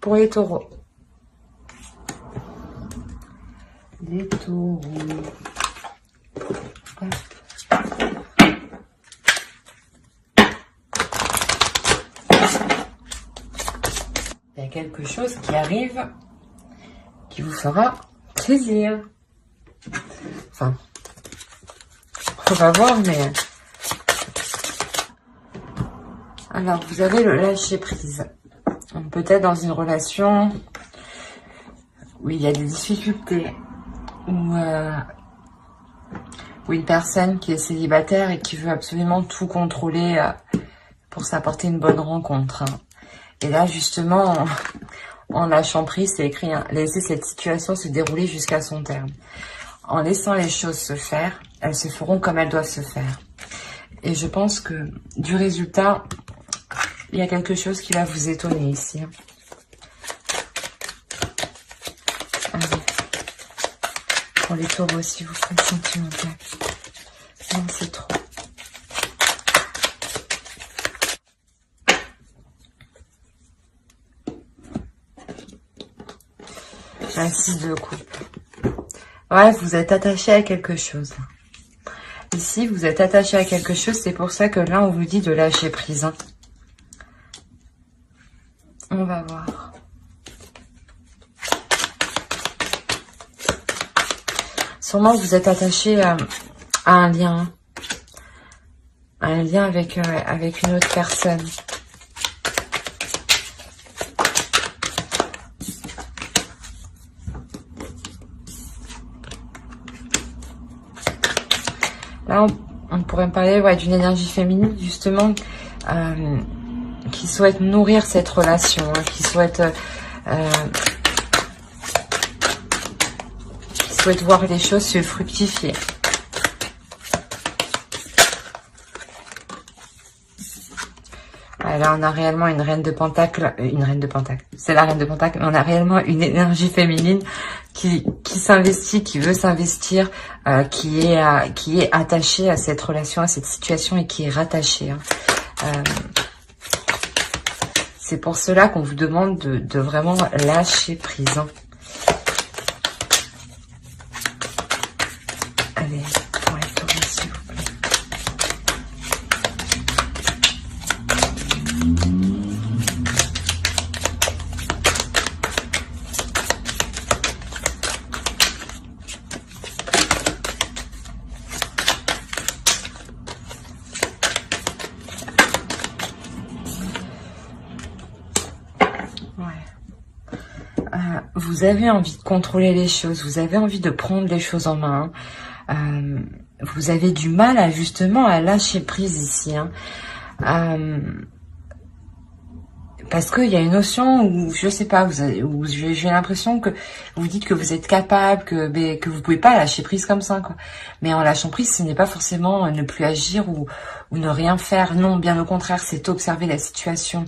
pour les taureaux. Les taureaux. Il y a quelque chose qui arrive qui vous fera plaisir. Enfin, on va voir, mais... Alors, vous avez le lâcher prise. Peut-être dans une relation où il y a des difficultés, où une personne qui est célibataire et qui veut absolument tout contrôler pour s'apporter une bonne rencontre. Et là, justement, en lâchant prise, c'est écrit, laisser cette situation se dérouler jusqu'à son terme. En laissant les choses se faire, elles se feront comme elles doivent se faire. Et je pense que du résultat, il y a quelque chose qui va vous étonner ici. Allez. Pour les taureaux, s'il vous plaît, sentimental. Non, c'est trop. Un 6 de coupe. Ouais, vous êtes attaché à quelque chose. Ici, vous êtes attaché à quelque chose. C'est pour ça que là, on vous dit de lâcher prise. On va voir. Sûrement, vous êtes attaché à un lien. Un lien avec une autre personne. Là, on pourrait parler d'une énergie féminine, justement, qui souhaite nourrir cette relation, qui souhaite voir les choses se fructifier. Là, on a réellement une reine de Pentacle, c'est la reine de Pentacle, mais on a réellement une énergie féminine qui s'investit, qui veut s'investir, qui est attachée à cette relation, à cette situation et qui est rattachée. C'est pour cela qu'on vous demande de vraiment lâcher prise. Allez, pour les taureaux, s'il vous plaît. Vous avez envie de contrôler les choses, vous avez envie de prendre les choses en main. Vous avez du mal justement à lâcher prise ici. Parce qu'il y a une notion où, je sais pas, où j'ai l'impression que vous dites que vous êtes capable, que vous pouvez pas lâcher prise comme ça, quoi. Mais en lâchant prise, ce n'est pas forcément ne plus agir ou ne rien faire. Non, bien au contraire, c'est observer la situation,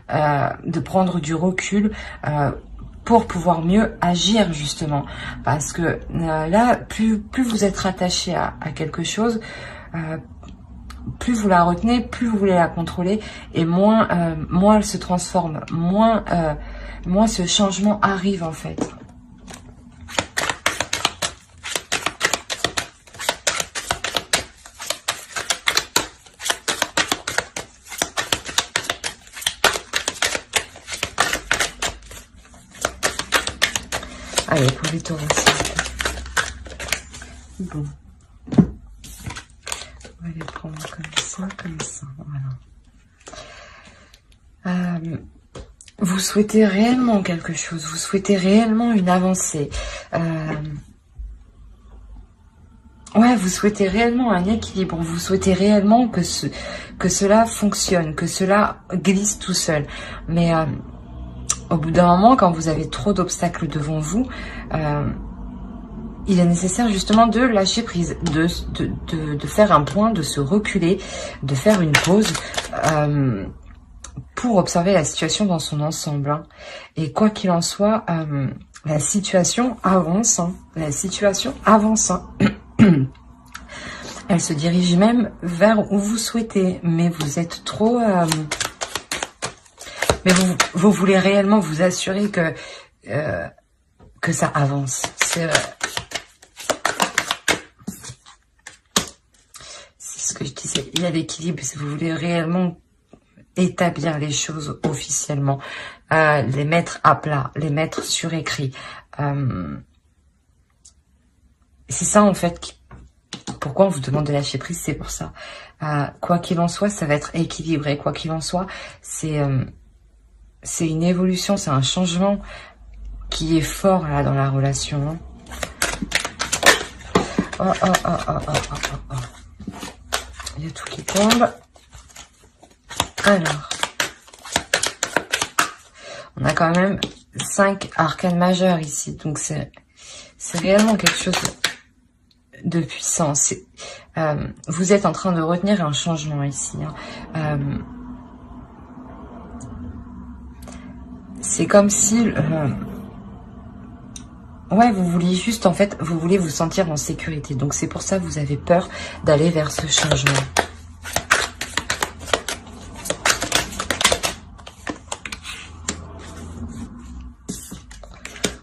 de prendre du recul, pour pouvoir mieux agir, justement. Parce que là, plus vous êtes rattaché à quelque chose, plus vous la retenez, plus vous voulez la contrôler, et moins elle se transforme, moins ce changement arrive, en fait. Allez, pour les taureaux aussi. Bon. On va les prendre comme ça, voilà. Vous souhaitez réellement quelque chose, vous souhaitez réellement une avancée. Ouais, vous souhaitez réellement un équilibre, vous souhaitez réellement que cela fonctionne, que cela glisse tout seul. Mais au bout d'un moment, quand vous avez trop d'obstacles devant vous, il est nécessaire justement de lâcher prise, de faire un point, de se reculer, de faire une pause pour observer la situation dans son ensemble. Et quoi qu'il en soit, la situation avance. La situation avance. Elle se dirige même vers où vous souhaitez, mais vous êtes trop Mais vous voulez réellement vous assurer que ça avance. C'est ce que je disais. Il y a l'équilibre. Si vous voulez réellement établir les choses officiellement, les mettre à plat, les mettre sur écrit. C'est ça en fait. Pourquoi on vous demande de lâcher prise, c'est pour ça. Quoi qu'il en soit, ça va être équilibré. Quoi qu'il en soit, c'est une évolution, c'est un changement qui est fort là dans la relation. Oh, oh, oh, oh, oh, oh, oh, oh. Il y a tout qui tombe. Alors, on a quand même 5 arcanes majeures ici, donc c'est réellement quelque chose de puissant. Vous êtes en train de retenir un changement ici. C'est comme si... ouais, vous vouliez juste, en fait, vous voulez vous sentir en sécurité. Donc c'est pour ça que vous avez peur d'aller vers ce changement.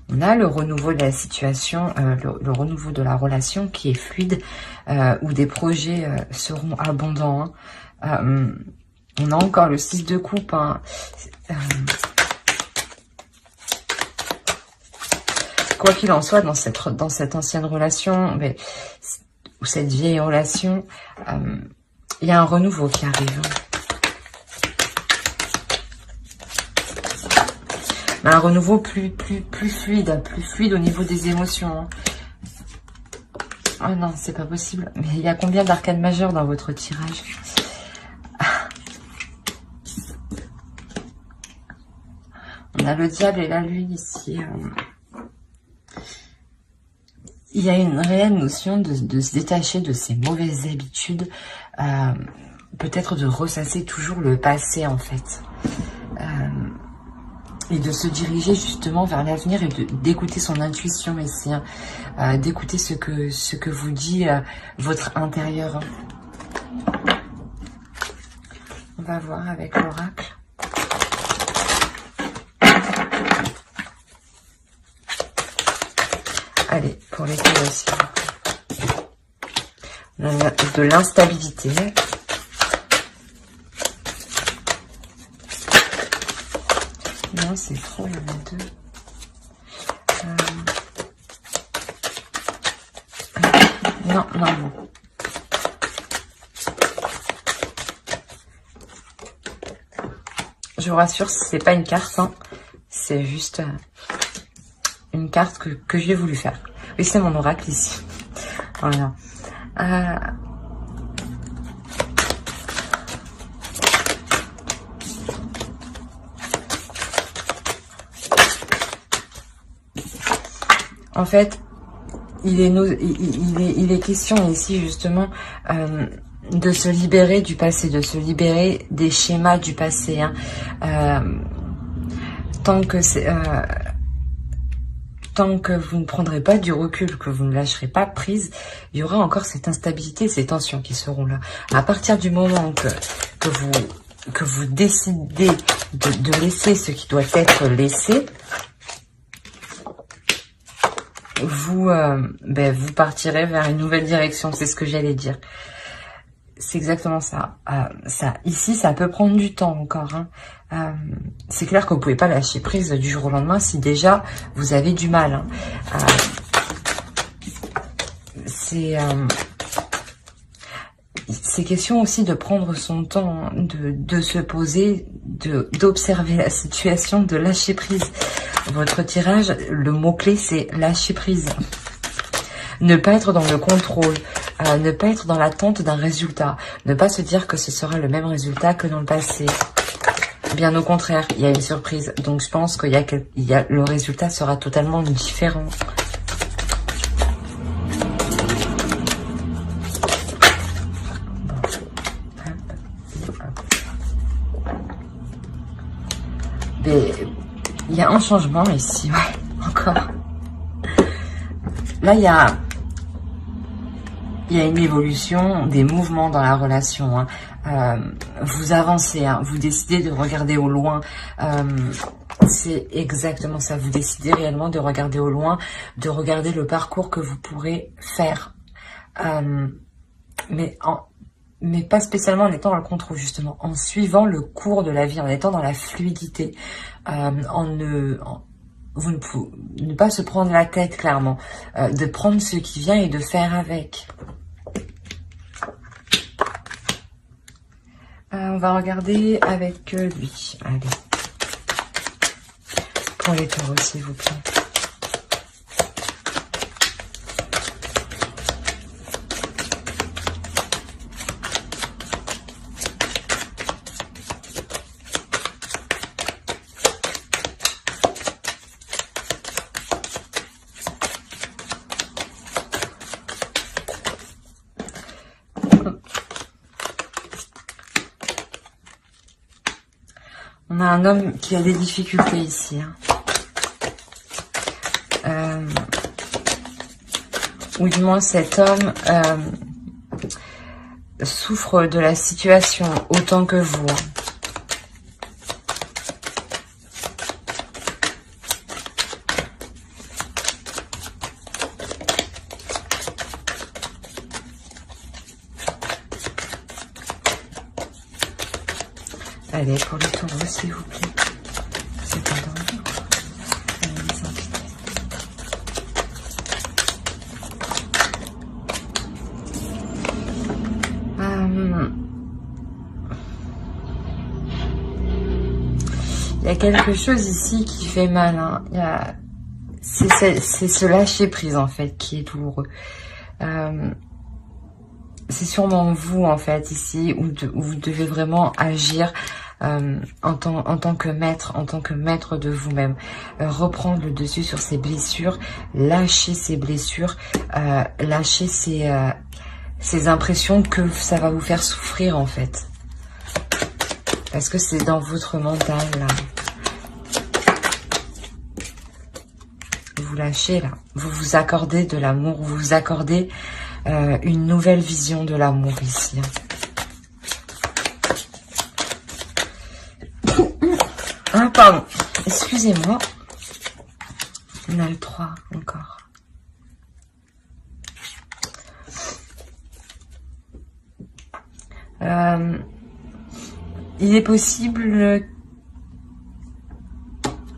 On a le renouveau de la situation, le renouveau de la relation qui est fluide, où des projets seront abondants. Hein. On a encore le 6 de coupe. Hein. Quoi qu'il en soit, dans cette ancienne relation, ou cette vieille relation, il y a un renouveau qui arrive. Un renouveau plus fluide au niveau des émotions. Oh non, c'est pas possible. Mais il y a combien d'arcanes majeures dans votre tirage? On a le diable et la lune ici. Il y a une réelle notion de se détacher de ces mauvaises habitudes. Peut-être de ressasser toujours le passé en fait. Et de se diriger justement vers l'avenir et d'écouter son intuition ici, hein, d'écouter ce que vous dit votre intérieur. Hein. On va voir avec l'oracle. Allez, pour les deux aussi. On a de l'instabilité. Non, c'est trop, il y en a deux. Non, non. Je vous rassure, c'est pas une carte, hein. C'est juste une carte que j'ai voulu faire. Oui, c'est mon oracle ici. Voilà. En fait, il est question ici justement de se libérer du passé, de se libérer des schémas du passé. Hein. Tant que vous ne prendrez pas du recul, que vous ne lâcherez pas prise, il y aura encore cette instabilité, ces tensions qui seront là. À partir du moment que vous décidez de laisser ce qui doit être laissé, vous partirez vers une nouvelle direction. C'est ce que j'allais dire. C'est exactement ça. Ici, ça peut prendre du temps encore. Hein. C'est clair que vous pouvez pas lâcher prise du jour au lendemain si déjà vous avez du mal. Hein. C'est question aussi de prendre son temps, hein, de se poser, d'observer la situation, de lâcher prise. Votre tirage, le mot-clé, c'est lâcher prise. Ne pas être dans le contrôle, ne pas être dans l'attente d'un résultat, ne pas se dire que ce sera le même résultat que dans le passé. Bien au contraire, il y a une surprise. Donc je pense qu'il le résultat sera totalement différent. Mais il y a un changement ici, ouais, encore. Là, il y a une évolution des mouvements dans la relation. Hein. vous avancez, hein, vous décidez de regarder au loin. C'est exactement ça, vous décidez réellement de regarder au loin, de regarder le parcours que vous pourrez faire. Mais pas spécialement en étant dans le contrôle, justement, en suivant le cours de la vie, en étant dans la fluidité, ne pas se prendre la tête, clairement, de prendre ce qui vient et de faire avec. On va regarder avec lui. Allez. Pour les taureaux, s'il vous plaît. On a un homme qui a des difficultés ici. Hein. Ou du moins cet homme souffre de la situation autant que vous. Allez, pour le taureau, s'il vous plaît. C'est pas dangereux. Il y a quelque chose ici qui fait mal. Hein. C'est ce lâcher prise, en fait, qui est douloureux. C'est sûrement vous, en fait, ici, où vous devez vraiment agir en tant que maître de vous-même. Reprendre le dessus sur ces blessures, lâcher ces blessures, lâcher ces impressions que ça va vous faire souffrir, en fait. Parce que c'est dans votre mental, là. Vous lâchez, là. Vous vous accordez de l'amour, vous vous accordez une nouvelle vision de l'amour ici. Ah, pardon. Excusez-moi. On a le 3 encore. Il est possible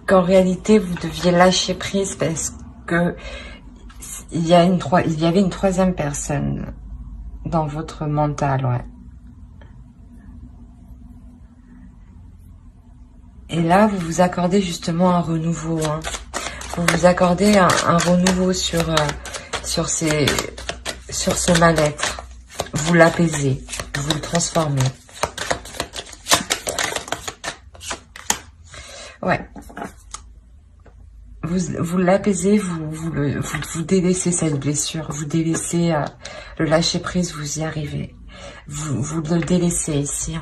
qu'en réalité vous deviez lâcher prise parce que il y avait une troisième personne dans votre mental, ouais. Et là, vous vous accordez justement un renouveau. Hein. Vous vous accordez un renouveau sur ce mal-être. Vous l'apaisez, vous le transformez. Ouais. Vous l'apaisez, vous délaissez cette blessure, vous délaissez le lâcher prise, vous y arrivez. Vous le délaissez ici.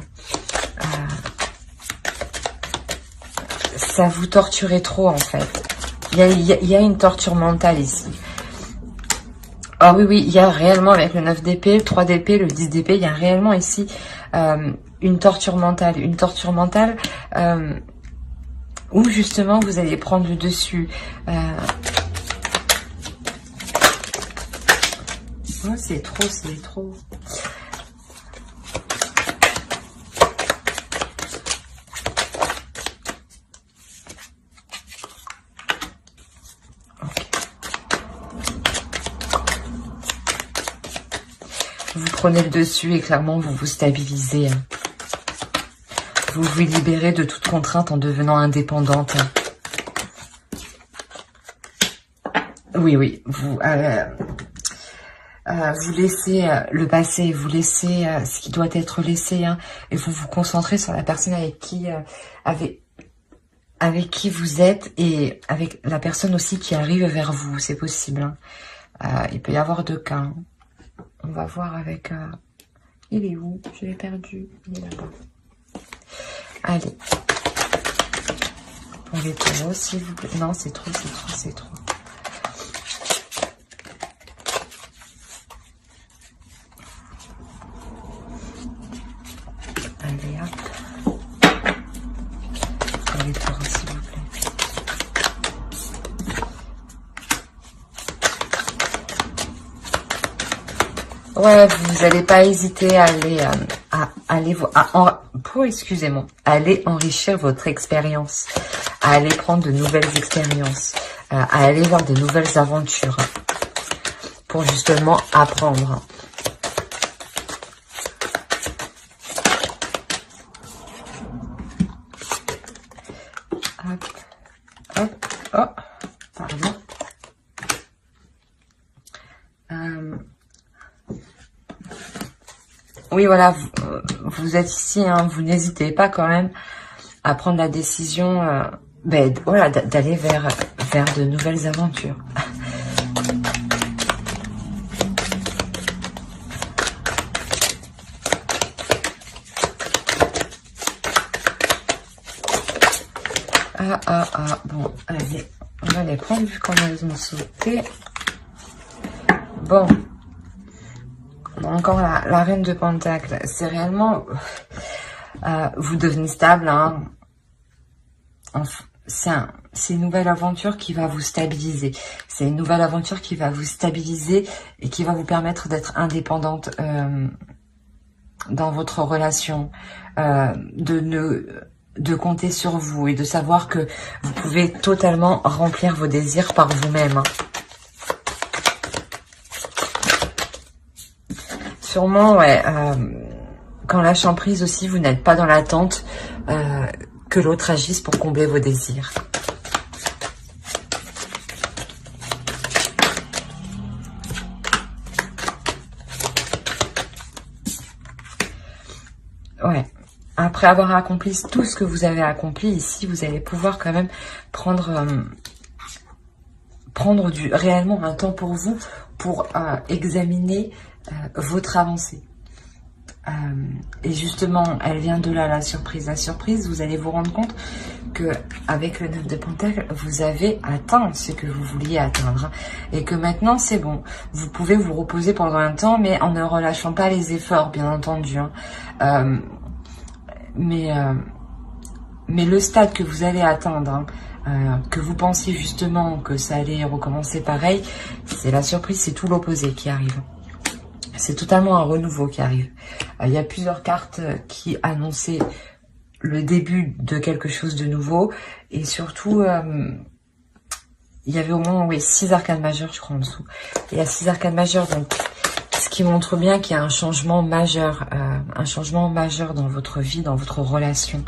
Ça vous torturait trop, en fait. Il y a une torture mentale ici. Ah oui, il y a réellement, avec le 9 d'épée, le 3 d'épée, le 10 d'épée, il y a réellement ici une torture mentale. Une torture mentale où, justement, vous allez prendre le dessus. Oh, c'est trop, c'est trop. Vous prenez le dessus et clairement vous vous stabilisez. Vous vous libérez de toute contrainte en devenant indépendante. Oui, vous laissez le passé, vous laissez ce qui doit être laissé, hein, et vous vous concentrez sur la personne avec qui vous êtes et avec la personne aussi qui arrive vers vous, c'est possible. Hein. Il peut y avoir 2 cas. Hein. On va voir avec... il est où? Je l'ai perdu. Il est là-bas. Allez. Pour les taureaux, s'il vous plaît. Non, c'est trop, c'est trop, c'est trop. Ouais, vous n'allez pas hésiter à aller, excusez-moi, à aller enrichir votre expérience, à aller prendre de nouvelles expériences, à aller vers de nouvelles aventures, pour justement apprendre. Hop, hop, oh, pardon. Oui, voilà, vous êtes ici, hein, vous n'hésitez pas quand même à prendre la décision voilà, d'aller vers de nouvelles aventures. Bon, allez, on va les prendre vu comment elles ont sauté. Bon, on a encore la reine de Pentacle. C'est réellement, vous devenez stable, hein. C'est une nouvelle aventure qui va vous stabiliser. C'est une nouvelle aventure qui va vous stabiliser et qui va vous permettre d'être indépendante dans votre relation, de compter sur vous et de savoir que vous pouvez totalement remplir vos désirs par vous-même. Sûrement, ouais, quand lâchant prise aussi, vous n'êtes pas dans l'attente que l'autre agisse pour combler vos désirs. Ouais. Après avoir accompli tout ce que vous avez accompli ici, vous allez pouvoir quand même prendre réellement un temps pour vous, pour examiner votre avancée. Et justement, elle vient de là, la surprise. La surprise, vous allez vous rendre compte que avec le 9 de Pentacle, vous avez atteint ce que vous vouliez atteindre. Et que maintenant, c'est bon. Vous pouvez vous reposer pendant un temps, mais en ne relâchant pas les efforts, bien entendu. Hein. Mais le stade que vous allez atteindre, que vous pensiez justement que ça allait recommencer pareil, c'est la surprise, c'est tout l'opposé qui arrive. C'est totalement un renouveau qui arrive. Il y a plusieurs cartes qui annonçaient le début de quelque chose de nouveau. Et surtout, il y avait au moins 6 arcanes majeures, je crois, en dessous. Il y a 6 arcanes majeures, donc ce qui montre bien qu'il y a un changement majeur dans votre vie, dans votre relation,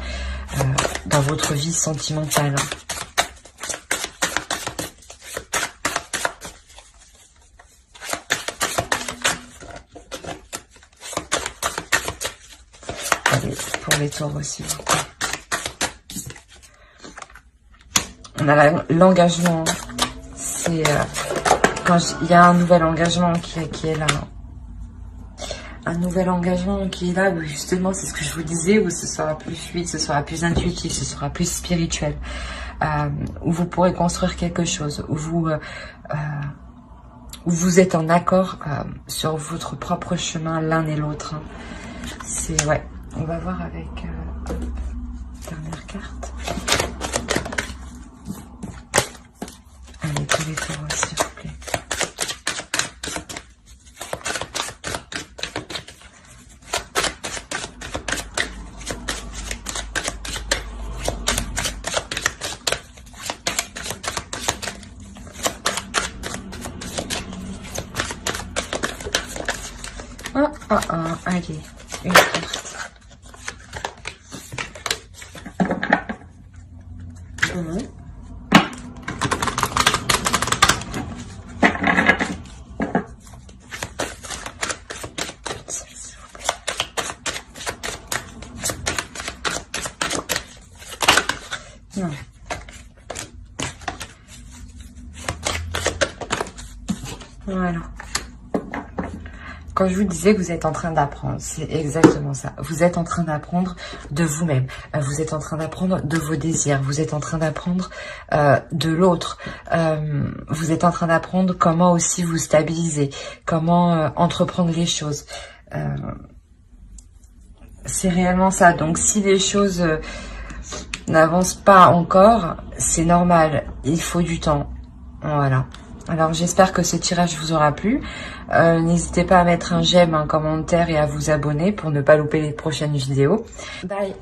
dans votre vie sentimentale. Allez, pour les taureaux aussi. On a l'engagement. C'est quand il y a un nouvel engagement qui est là. Un nouvel engagement qui est là, où justement, c'est ce que je vous disais, où ce sera plus fluide, ce sera plus intuitif, ce sera plus spirituel. Où vous pourrez construire quelque chose, où vous êtes en accord sur votre propre chemin, l'un et l'autre. Hein. C'est, ouais, on va voir avec dernière carte. Allez, pour les taureaux, s'il vous plaît. Allez, une carte. Non. Voilà. Quand je vous disais que vous êtes en train d'apprendre, c'est exactement ça. Vous êtes en train d'apprendre de vous-même. Vous êtes en train d'apprendre de vos désirs. Vous êtes en train d'apprendre de l'autre. Vous êtes en train d'apprendre comment aussi vous stabiliser, comment entreprendre les choses. C'est réellement ça. Donc, si les choses n'avancent pas encore, c'est normal. Il faut du temps. Voilà. Alors j'espère que ce tirage vous aura plu. N'hésitez pas à mettre un j'aime, un commentaire et à vous abonner pour ne pas louper les prochaines vidéos. Bye.